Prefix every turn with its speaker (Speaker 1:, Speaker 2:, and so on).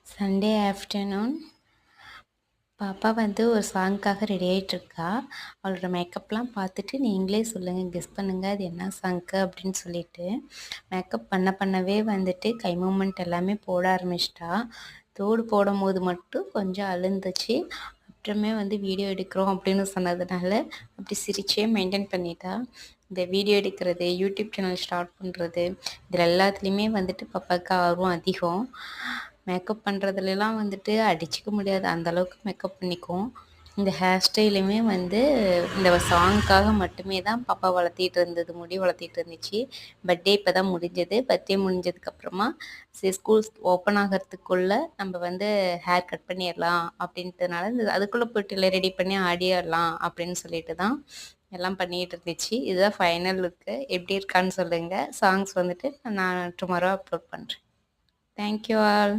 Speaker 1: Sunday afternoon பாப்பா வந்து ஒரு சாங்க்காக ரெடி ஆகிட்டுருக்கா. அவளோட மேக்கப்லாம் பார்த்துட்டு நீங்களே சொல்லுங்கள், கெஸ் பண்ணுங்கள் அது என்ன சாங்க்கு அப்படின்னு சொல்லிட்டு. மேக்கப் பண்ணவே வந்துட்டு கை மூமெண்ட் எல்லாமே போட ஆரம்பிச்சிட்டா. தோடு போடும்போது மட்டும் கொஞ்சம் அழுந்துச்சு. அப்புறமே வந்து வீடியோ எடுக்கிறோம் அப்படின்னு சொன்னதுனால அப்படி சிரிச்சே மெயின்டைன் பண்ணிட்டா. இந்த வீடியோ எடுக்கிறது, யூடியூப் சேனல் ஸ்டார்ட் பண்ணுறது, இதில் எல்லாத்துலேயுமே வந்துட்டு பாப்பாவுக்கு ஆர்வம் அதிகம். மேக்கப் பண்ணுறதுலலாம் வந்துட்டு அடிச்சுக்க முடியாது, அந்தளவுக்கு மேக்கப் பண்ணிக்கும். இந்த ஹேர் ஸ்டைலுமே வந்து இந்த சாங்க்காக மட்டுமே தான் பாப்பா வளர்த்திட்டு இருந்தது, முடி வளர்த்திட்டு இருந்துச்சு. பர்த்டே இப்போ தான் முடிஞ்சது. பர்த்டே முடிஞ்சதுக்கப்புறமா சரி ஸ்கூல்ஸ் ஓப்பன் ஆகிறதுக்குள்ளே நம்ம வந்து ஹேர் கட் பண்ணிடலாம் அப்படின்றதுனால அதுக்குள்ளே போய்ட்டு இல்லை ரெடி பண்ணி ஆடிடலாம் அப்படின்னு சொல்லிட்டு தான் எல்லாம் பண்ணிகிட்டு இருந்துச்சு. இதுதான் ஃபைனல் லுக்கு. எப்படி இருக்கான்னு சொல்லுங்கள். சாங்ஸ் வந்துட்டு நான் டுமாரோ அப்லோட் பண்ணுறேன். Thank you all.